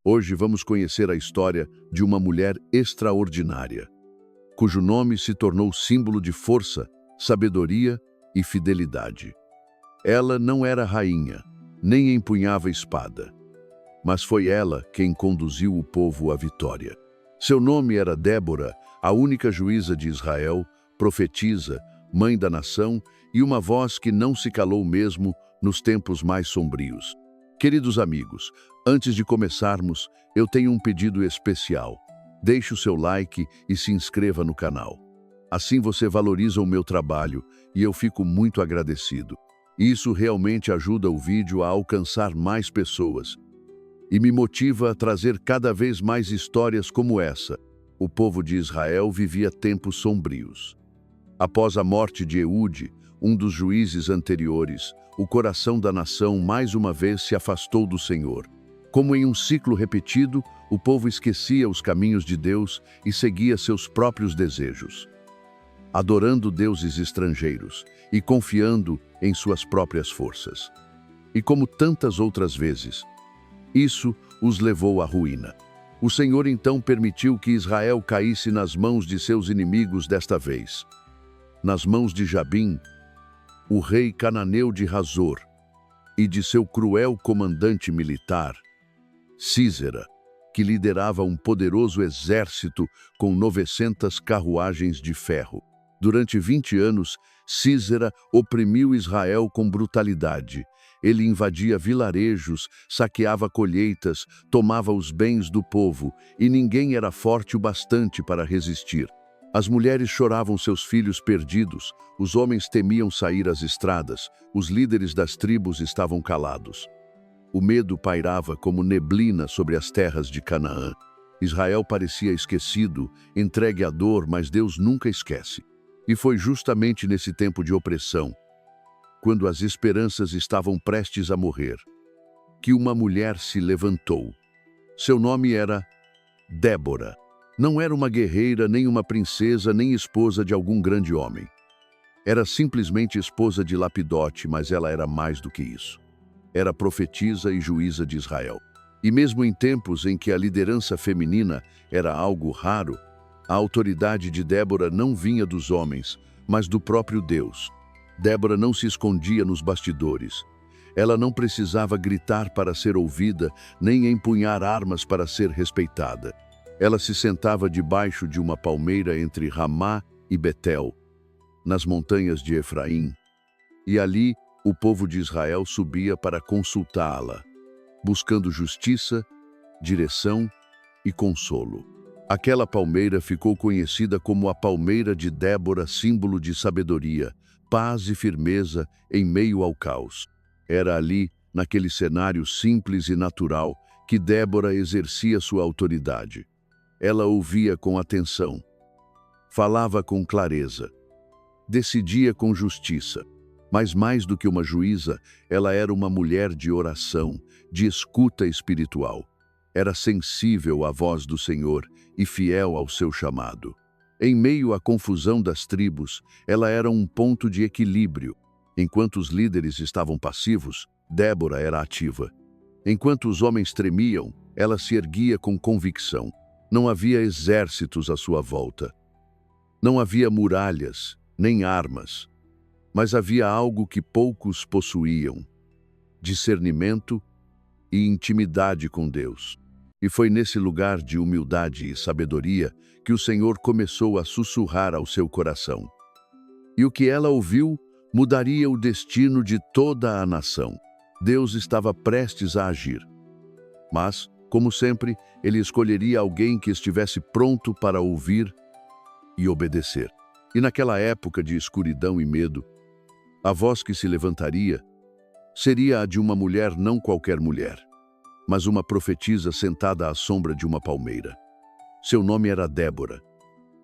Hoje vamos conhecer a história de uma mulher extraordinária, cujo nome se tornou símbolo de força, sabedoria e fidelidade. Ela não era rainha, nem empunhava espada, mas foi ela quem conduziu o povo à vitória. Seu nome era Débora, a única juíza de Israel, profetisa, mãe da nação e uma voz que não se calou mesmo nos tempos mais sombrios. Queridos amigos, antes de começarmos, eu tenho um pedido especial. Deixe o seu like e se inscreva no canal. Assim você valoriza o meu trabalho e eu fico muito agradecido. Isso realmente ajuda o vídeo a alcançar mais pessoas e me motiva a trazer cada vez mais histórias como essa. O povo de Israel vivia tempos sombrios. Após a morte de Eude, um dos juízes anteriores, o coração da nação mais uma vez se afastou do Senhor. Como em um ciclo repetido, o povo esquecia os caminhos de Deus e seguia seus próprios desejos, adorando deuses estrangeiros e confiando em suas próprias forças. E como tantas outras vezes, isso os levou à ruína. O Senhor então permitiu que Israel caísse nas mãos de seus inimigos desta vez, nas mãos de Jabim, o rei cananeu de Hazor, e de seu cruel comandante militar, Sísera, que liderava um poderoso exército com 900 carruagens de ferro. Durante 20 anos, Sísera oprimiu Israel com brutalidade. Ele invadia vilarejos, saqueava colheitas, tomava os bens do povo, e ninguém era forte o bastante para resistir. As mulheres choravam seus filhos perdidos, os homens temiam sair às estradas, os líderes das tribos estavam calados. O medo pairava como neblina sobre as terras de Canaã. Israel parecia esquecido, entregue à dor, mas Deus nunca esquece. E foi justamente nesse tempo de opressão, quando as esperanças estavam prestes a morrer, que uma mulher se levantou. Seu nome era Débora. Não era uma guerreira, nem uma princesa, nem esposa de algum grande homem. Era simplesmente esposa de Lapidote, mas ela era mais do que isso. Era profetisa e juíza de Israel. E mesmo em tempos em que a liderança feminina era algo raro, a autoridade de Débora não vinha dos homens, mas do próprio Deus. Débora não se escondia nos bastidores. Ela não precisava gritar para ser ouvida, nem empunhar armas para ser respeitada. Ela se sentava debaixo de uma palmeira entre Ramá e Betel, nas montanhas de Efraim, e ali o povo de Israel subia para consultá-la, buscando justiça, direção e consolo. Aquela palmeira ficou conhecida como a palmeira de Débora, símbolo de sabedoria, paz e firmeza em meio ao caos. Era ali, naquele cenário simples e natural, que Débora exercia sua autoridade. Ela ouvia com atenção, falava com clareza, decidia com justiça. Mas mais do que uma juíza, ela era uma mulher de oração, de escuta espiritual. Era sensível à voz do Senhor e fiel ao seu chamado. Em meio à confusão das tribos, ela era um ponto de equilíbrio. Enquanto os líderes estavam passivos, Débora era ativa. Enquanto os homens tremiam, ela se erguia com convicção. Não havia exércitos à sua volta. Não havia muralhas, nem armas. Mas havia algo que poucos possuíam: discernimento e intimidade com Deus. E foi nesse lugar de humildade e sabedoria que o Senhor começou a sussurrar ao seu coração. E o que ela ouviu mudaria o destino de toda a nação. Deus estava prestes a agir. Mas, como sempre, ele escolheria alguém que estivesse pronto para ouvir e obedecer. E naquela época de escuridão e medo, a voz que se levantaria seria a de uma mulher, não qualquer mulher, mas uma profetisa sentada à sombra de uma palmeira. Seu nome era Débora,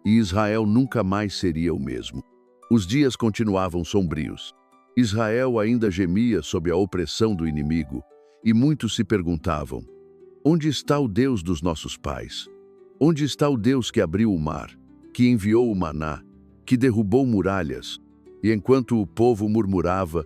e Israel nunca mais seria o mesmo. Os dias continuavam sombrios. Israel ainda gemia sob a opressão do inimigo, e muitos se perguntavam: onde está o Deus dos nossos pais? Onde está o Deus que abriu o mar, que enviou o maná, que derrubou muralhas? E enquanto o povo murmurava,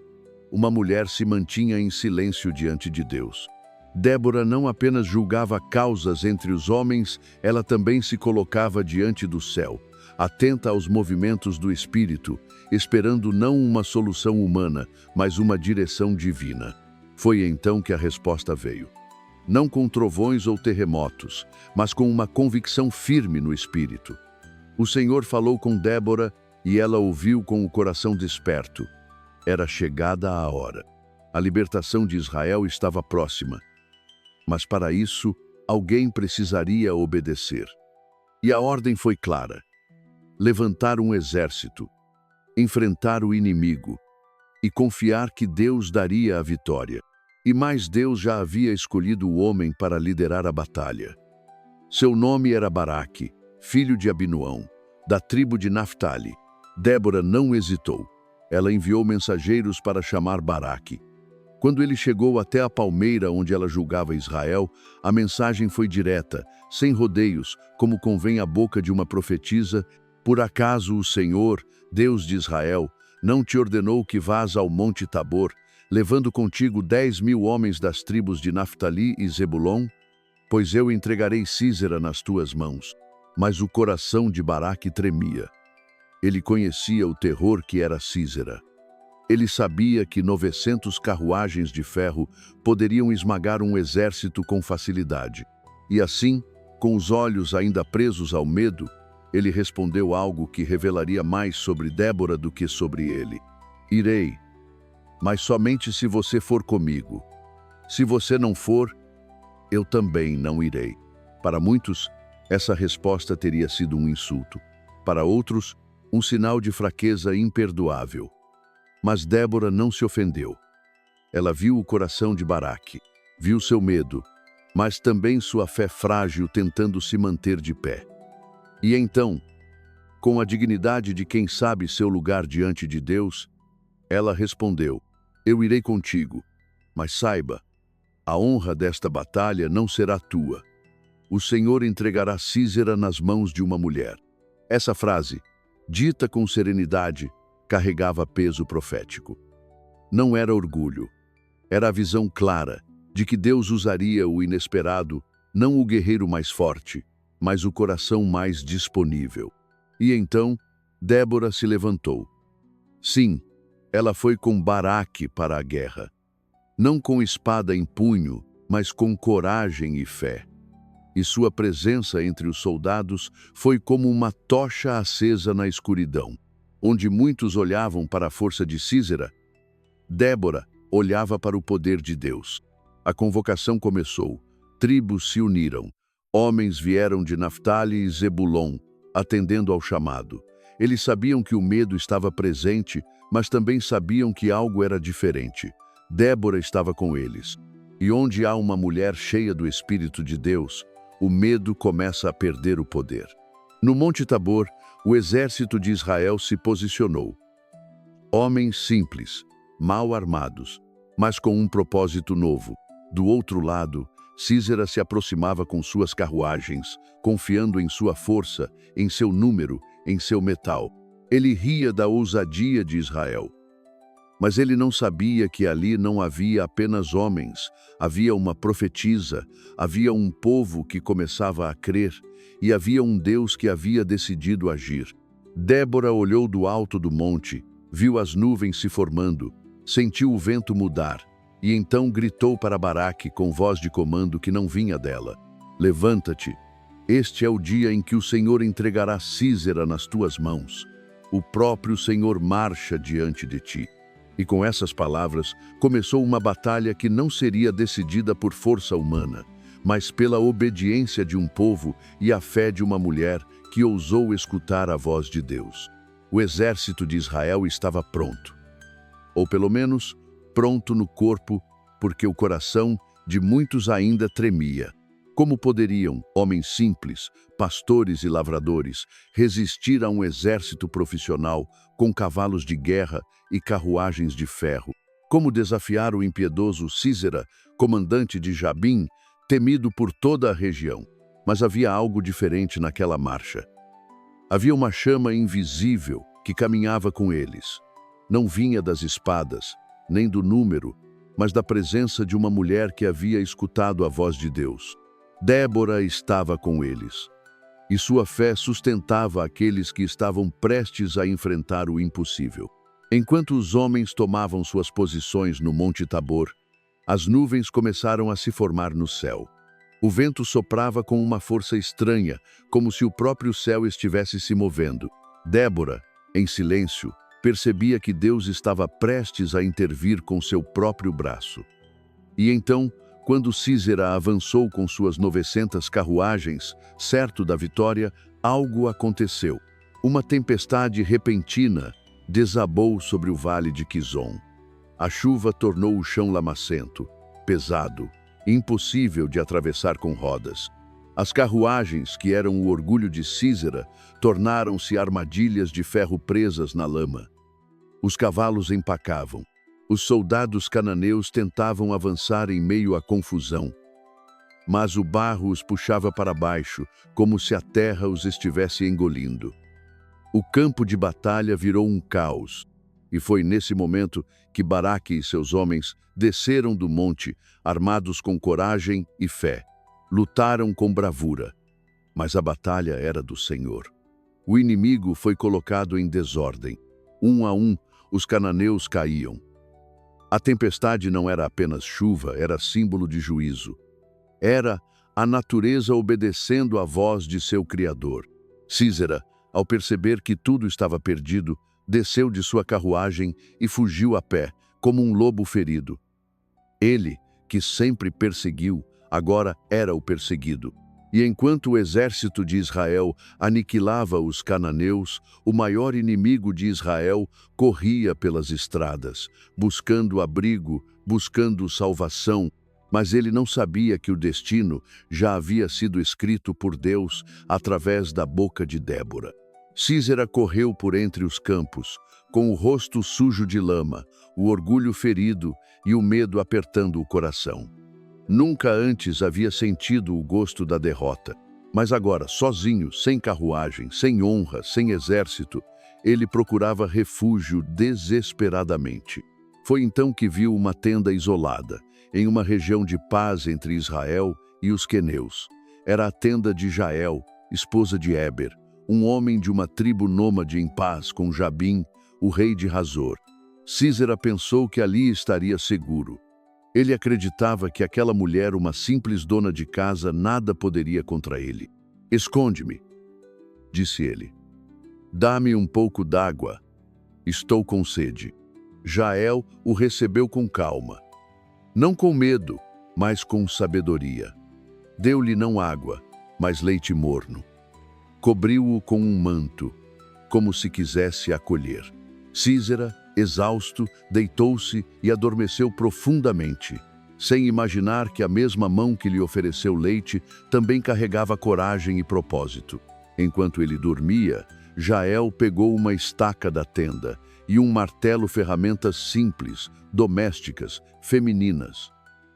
uma mulher se mantinha em silêncio diante de Deus. Débora não apenas julgava causas entre os homens, ela também se colocava diante do céu, atenta aos movimentos do Espírito, esperando não uma solução humana, mas uma direção divina. Foi então que a resposta veio. Não com trovões ou terremotos, mas com uma convicção firme no Espírito. O Senhor falou com Débora e ela ouviu com o coração desperto. Era chegada a hora. A libertação de Israel estava próxima. Mas para isso, alguém precisaria obedecer. E a ordem foi clara: levantar um exército, enfrentar o inimigo e confiar que Deus daria a vitória. E mais, Deus já havia escolhido o homem para liderar a batalha. Seu nome era Baraque, filho de Abinuão, da tribo de Naftali. Débora não hesitou. Ela enviou mensageiros para chamar Baraque. Quando ele chegou até a palmeira onde ela julgava Israel, a mensagem foi direta, sem rodeios, como convém à boca de uma profetisa. Por acaso o Senhor, Deus de Israel, não te ordenou que vás ao Monte Tabor, levando contigo 10.000 homens das tribos de Naftali e Zebulon? Pois eu entregarei Sísera nas tuas mãos. Mas o coração de Baraque tremia. Ele conhecia o terror que era Sísera. Ele sabia que 900 carruagens de ferro poderiam esmagar um exército com facilidade. E assim, com os olhos ainda presos ao medo, ele respondeu algo que revelaria mais sobre Débora do que sobre ele. Irei, mas somente se você for comigo. Se você não for, eu também não irei. Para muitos, essa resposta teria sido um insulto. Para outros, um sinal de fraqueza imperdoável. Mas Débora não se ofendeu. Ela viu o coração de Baraque, viu seu medo, mas também sua fé frágil tentando se manter de pé. E então, com a dignidade de quem sabe seu lugar diante de Deus, ela respondeu: eu irei contigo, mas saiba, a honra desta batalha não será tua. O Senhor entregará Sísera nas mãos de uma mulher. Essa frase, dita com serenidade, carregava peso profético. Não era orgulho, era a visão clara de que Deus usaria o inesperado, não o guerreiro mais forte, mas o coração mais disponível. E então, Débora se levantou. Sim, ela foi com Baraque para a guerra. Não com espada em punho, mas com coragem e fé. E sua presença entre os soldados foi como uma tocha acesa na escuridão. Onde muitos olhavam para a força de Sísera, Débora olhava para o poder de Deus. A convocação começou. Tribos se uniram. Homens vieram de Naftali e Zebulon, atendendo ao chamado. Eles sabiam que o medo estava presente, mas também sabiam que algo era diferente. Débora estava com eles. E onde há uma mulher cheia do Espírito de Deus, o medo começa a perder o poder. No Monte Tabor, o exército de Israel se posicionou. Homens simples, mal armados, mas com um propósito novo. Do outro lado, Sísera se aproximava com suas carruagens, confiando em sua força, em seu número, em seu metal. Ele ria da ousadia de Israel. Mas ele não sabia que ali não havia apenas homens, havia uma profetisa, havia um povo que começava a crer, e havia um Deus que havia decidido agir. Débora olhou do alto do monte, viu as nuvens se formando, sentiu o vento mudar, e então gritou para Baraque com voz de comando que não vinha dela: levanta-te, este é o dia em que o Senhor entregará Sísera nas tuas mãos. O próprio Senhor marcha diante de ti. E com essas palavras, começou uma batalha que não seria decidida por força humana, mas pela obediência de um povo e a fé de uma mulher que ousou escutar a voz de Deus. O exército de Israel estava pronto. Ou pelo menos, pronto no corpo, porque o coração de muitos ainda tremia. Como poderiam homens simples, pastores e lavradores, resistir a um exército profissional com cavalos de guerra e carruagens de ferro? Como desafiar o impiedoso Sísera, comandante de Jabim, temido por toda a região? Mas havia algo diferente naquela marcha. Havia uma chama invisível que caminhava com eles. Não vinha das espadas, nem do número, mas da presença de uma mulher que havia escutado a voz de Deus. Débora estava com eles, e sua fé sustentava aqueles que estavam prestes a enfrentar o impossível. Enquanto os homens tomavam suas posições no Monte Tabor, as nuvens começaram a se formar no céu. O vento soprava com uma força estranha, como se o próprio céu estivesse se movendo. Débora, em silêncio, percebia que Deus estava prestes a intervir com seu próprio braço. E então, quando Sísera avançou com suas 900 carruagens, certo da vitória, algo aconteceu. Uma tempestade repentina desabou sobre o vale de Quizon. A chuva tornou o chão lamacento, pesado, impossível de atravessar com rodas. As carruagens, que eram o orgulho de Sísera, tornaram-se armadilhas de ferro presas na lama. Os cavalos empacavam. Os soldados cananeus tentavam avançar em meio à confusão. Mas o barro os puxava para baixo, como se a terra os estivesse engolindo. O campo de batalha virou um caos. E foi nesse momento que Baraque e seus homens desceram do monte, armados com coragem e fé. Lutaram com bravura, mas a batalha era do Senhor. O inimigo foi colocado em desordem. Um a um, os cananeus caíam. A tempestade não era apenas chuva, era símbolo de juízo. Era a natureza obedecendo à voz de seu Criador. Sísera, ao perceber que tudo estava perdido, desceu de sua carruagem e fugiu a pé, como um lobo ferido. Ele, que sempre perseguiu, agora era o perseguido. E enquanto o exército de Israel aniquilava os cananeus, o maior inimigo de Israel corria pelas estradas, buscando abrigo, buscando salvação, mas ele não sabia que o destino já havia sido escrito por Deus através da boca de Débora. Sísera correu por entre os campos, com o rosto sujo de lama, o orgulho ferido e o medo apertando o coração. Nunca antes havia sentido o gosto da derrota, mas agora, sozinho, sem carruagem, sem honra, sem exército, ele procurava refúgio desesperadamente. Foi então que viu uma tenda isolada, em uma região de paz entre Israel e os queneus. Era a tenda de Jael, esposa de Éber, um homem de uma tribo nômade em paz com Jabim, o rei de Hazor. Sísera pensou que ali estaria seguro. Ele acreditava que aquela mulher, uma simples dona de casa, nada poderia contra ele. "Esconde-me", disse ele. "Dá-me um pouco d'água. Estou com sede." Jael o recebeu com calma. Não com medo, mas com sabedoria. Deu-lhe não água, mas leite morno. Cobriu-o com um manto, como se quisesse acolher. Sísera, exausto, deitou-se e adormeceu profundamente, sem imaginar que a mesma mão que lhe ofereceu leite também carregava coragem e propósito. Enquanto ele dormia, Jael pegou uma estaca da tenda e um martelo, ferramentas simples, domésticas, femininas.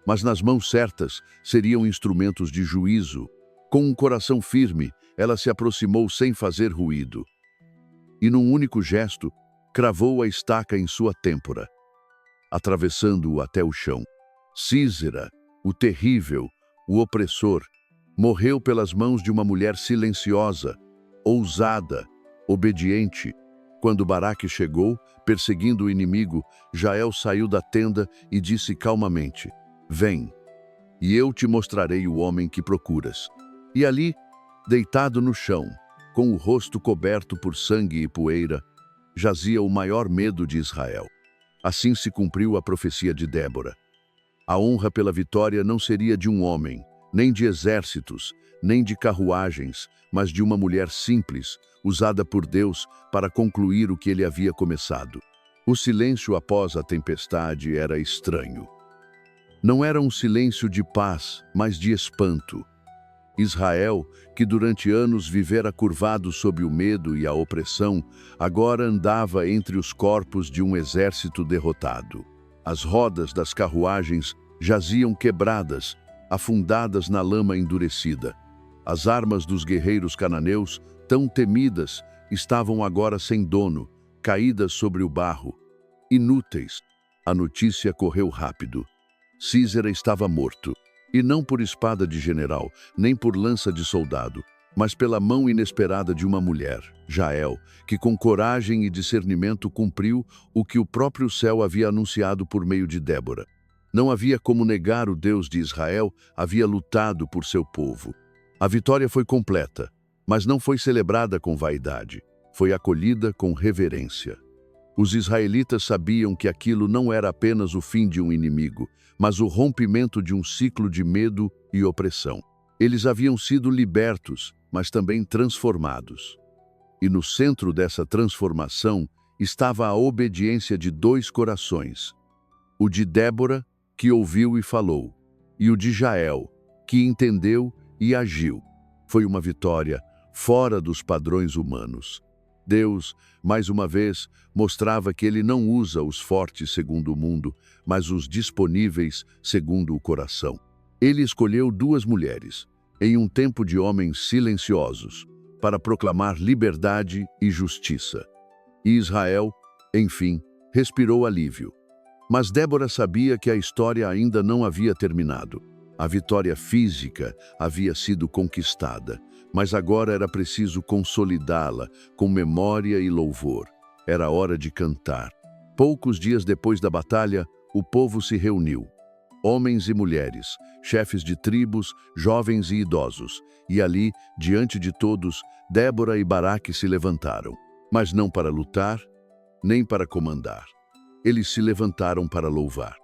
Mas nas mãos certas seriam instrumentos de juízo. Com um coração firme, ela se aproximou sem fazer ruído. E num único gesto, cravou a estaca em sua têmpora, atravessando-o até o chão. Sísera, o terrível, o opressor, morreu pelas mãos de uma mulher silenciosa, ousada, obediente. Quando Baraque chegou, perseguindo o inimigo, Jael saiu da tenda e disse calmamente: "Vem, e eu te mostrarei o homem que procuras." E ali, deitado no chão, com o rosto coberto por sangue e poeira, jazia o maior medo de Israel. Assim se cumpriu a profecia de Débora. A honra pela vitória não seria de um homem, nem de exércitos, nem de carruagens, mas de uma mulher simples, usada por Deus para concluir o que ele havia começado. O silêncio após a tempestade era estranho. Não era um silêncio de paz, mas de espanto. Israel, que durante anos vivera curvado sob o medo e a opressão, agora andava entre os corpos de um exército derrotado. As rodas das carruagens jaziam quebradas, afundadas na lama endurecida. As armas dos guerreiros cananeus, tão temidas, estavam agora sem dono, caídas sobre o barro, inúteis. A notícia correu rápido. Císera estava morto, e não por espada de general, nem por lança de soldado, mas pela mão inesperada de uma mulher, Jael, que com coragem e discernimento cumpriu o que o próprio céu havia anunciado por meio de Débora. Não havia como negar o Deus de Israel havia lutado por seu povo. A vitória foi completa, mas não foi celebrada com vaidade, foi acolhida com reverência. Os israelitas sabiam que aquilo não era apenas o fim de um inimigo, mas o rompimento de um ciclo de medo e opressão. Eles haviam sido libertos, mas também transformados. E no centro dessa transformação estava a obediência de dois corações: o de Débora, que ouviu e falou, e o de Jael, que entendeu e agiu. Foi uma vitória fora dos padrões humanos. Deus, mais uma vez, mostrava que Ele não usa os fortes segundo o mundo, mas os disponíveis segundo o coração. Ele escolheu duas mulheres, em um tempo de homens silenciosos, para proclamar liberdade e justiça. E Israel, enfim, respirou alívio. Mas Débora sabia que a história ainda não havia terminado. A vitória física havia sido conquistada, mas agora era preciso consolidá-la com memória e louvor. Era hora de cantar. Poucos dias depois da batalha, o povo se reuniu. Homens e mulheres, chefes de tribos, jovens e idosos. E ali, diante de todos, Débora e Baraque se levantaram. Mas não para lutar, nem para comandar. Eles se levantaram para louvar.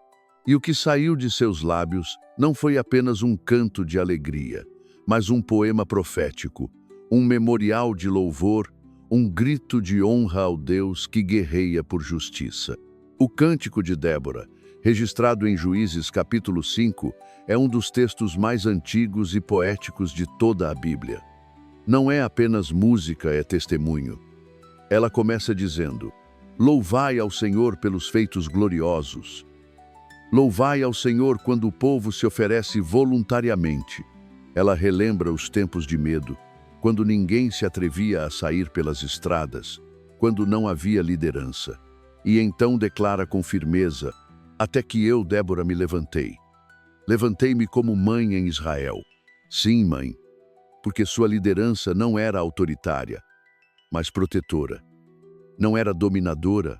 E o que saiu de seus lábios não foi apenas um canto de alegria, mas um poema profético, um memorial de louvor, um grito de honra ao Deus que guerreia por justiça. O Cântico de Débora, registrado em Juízes capítulo 5, é um dos textos mais antigos e poéticos de toda a Bíblia. Não é apenas música, é testemunho. Ela começa dizendo: louvai ao Senhor pelos feitos gloriosos. Louvai ao Senhor quando o povo se oferece voluntariamente. Ela relembra os tempos de medo, quando ninguém se atrevia a sair pelas estradas, quando não havia liderança. E então declara com firmeza: até que eu, Débora, me levantei. Levantei-me como mãe em Israel. Sim, mãe, porque sua liderança não era autoritária, mas protetora. Não era dominadora,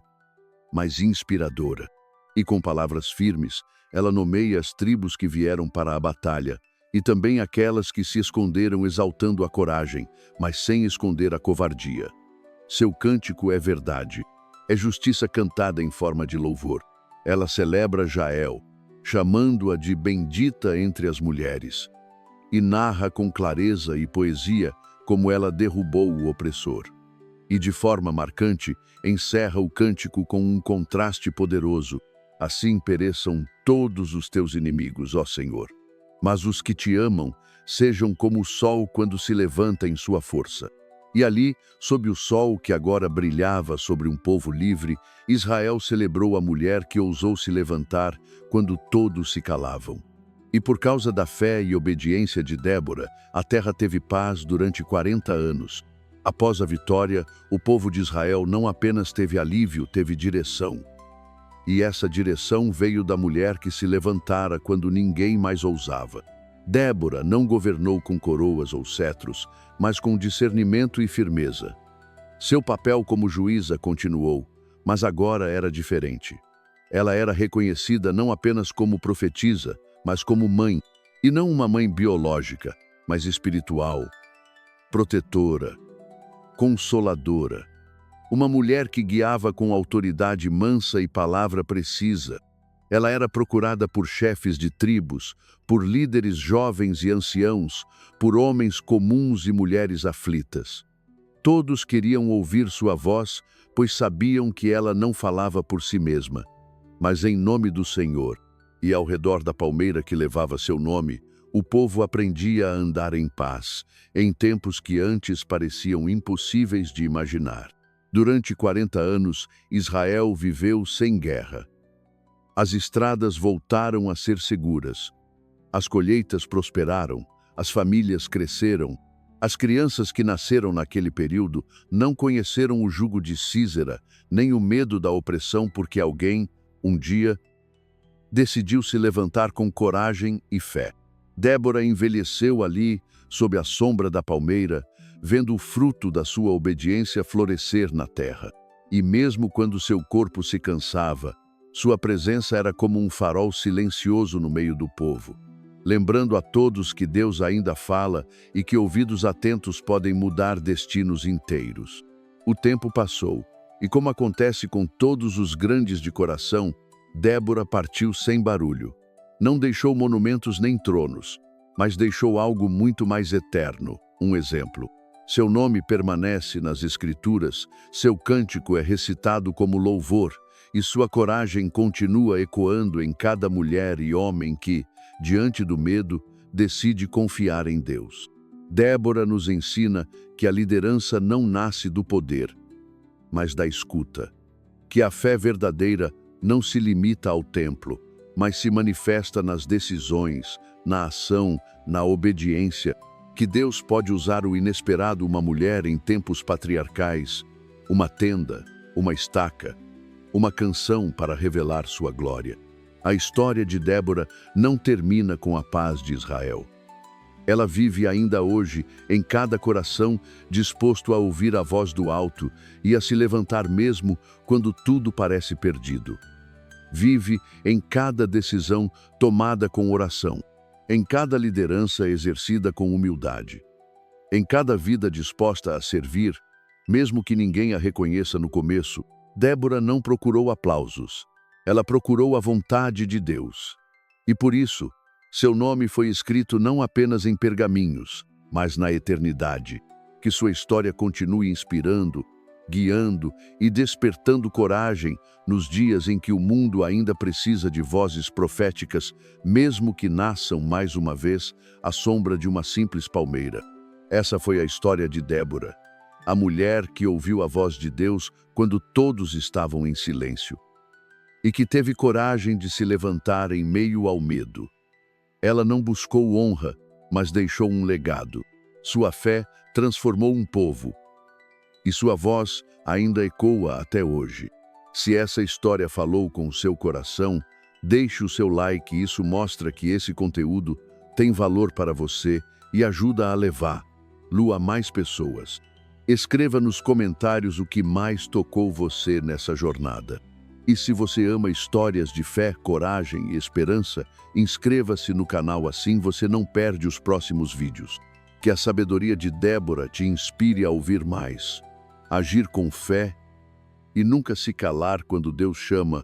mas inspiradora. E com palavras firmes, ela nomeia as tribos que vieram para a batalha, e também aquelas que se esconderam exaltando a coragem, mas sem esconder a covardia. Seu cântico é verdade, é justiça cantada em forma de louvor. Ela celebra Jael, chamando-a de bendita entre as mulheres, e narra com clareza e poesia como ela derrubou o opressor. E de forma marcante, encerra o cântico com um contraste poderoso: assim pereçam todos os teus inimigos, ó Senhor. Mas os que te amam sejam como o sol quando se levanta em sua força. E ali, sob o sol que agora brilhava sobre um povo livre, Israel celebrou a mulher que ousou se levantar quando todos se calavam. E por causa da fé e obediência de Débora, a terra teve paz durante 40 anos. Após a vitória, o povo de Israel não apenas teve alívio, teve direção. E essa direção veio da mulher que se levantara quando ninguém mais ousava. Débora não governou com coroas ou cetros, mas com discernimento e firmeza. Seu papel como juíza continuou, mas agora era diferente. Ela era reconhecida não apenas como profetisa, mas como mãe, e não uma mãe biológica, mas espiritual, protetora, consoladora. Uma mulher que guiava com autoridade mansa e palavra precisa. Ela era procurada por chefes de tribos, por líderes jovens e anciãos, por homens comuns e mulheres aflitas. Todos queriam ouvir sua voz, pois sabiam que ela não falava por si mesma, mas em nome do Senhor. E ao redor da palmeira que levava seu nome, o povo aprendia a andar em paz, em tempos que antes pareciam impossíveis de imaginar. Durante 40 anos, Israel viveu sem guerra. As estradas voltaram a ser seguras. As colheitas prosperaram, as famílias cresceram. As crianças que nasceram naquele período não conheceram o jugo de Císera, nem o medo da opressão porque alguém Um dia, decidiu se levantar com coragem e fé. Débora envelheceu ali, sob a sombra da palmeira, vendo o fruto da sua obediência florescer na terra. E mesmo quando seu corpo se cansava, sua presença era como um farol silencioso no meio do povo, lembrando a todos que Deus ainda fala e que ouvidos atentos podem mudar destinos inteiros. O tempo passou, e como acontece com todos os grandes de coração, Débora partiu sem barulho. Não deixou monumentos nem tronos, mas deixou algo muito mais eterno, um exemplo. Seu nome permanece nas Escrituras, seu cântico é recitado como louvor, e sua coragem continua ecoando em cada mulher e homem que, diante do medo, decide confiar em Deus. Débora nos ensina que a liderança não nasce do poder, mas da escuta. Que a fé verdadeira não se limita ao templo, mas se manifesta nas decisões, na ação, na obediência. Que Deus pode usar o inesperado uma mulher em tempos patriarcais, uma tenda, uma estaca, uma canção para revelar sua glória. A história de Débora não termina com a paz de Israel. Ela vive ainda hoje em cada coração disposto a ouvir a voz do alto e a se levantar mesmo quando tudo parece perdido. Vive em cada decisão tomada com oração, em cada liderança exercida com humildade, em cada vida disposta a servir, mesmo que ninguém a reconheça no começo. Débora não procurou aplausos, ela procurou a vontade de Deus. E por isso, seu nome foi escrito não apenas em pergaminhos, mas na eternidade. Que sua história continue inspirando, guiando e despertando coragem nos dias em que o mundo ainda precisa de vozes proféticas, mesmo que nasçam mais uma vez à sombra de uma simples palmeira. Essa foi a história de Débora, a mulher que ouviu a voz de Deus quando todos estavam em silêncio, e que teve coragem de se levantar em meio ao medo. Ela não buscou honra, mas deixou um legado. Sua fé transformou um povo, e sua voz ainda ecoa até hoje. Se essa história falou com o seu coração, deixe o seu like, isso mostra que esse conteúdo tem valor para você e ajuda a levar a mais pessoas. Escreva nos comentários o que mais tocou você nessa jornada. E se você ama histórias de fé, coragem e esperança, inscreva-se no canal, assim você não perde os próximos vídeos. Que a sabedoria de Débora te inspire a ouvir mais, agir com fé e nunca se calar quando Deus chama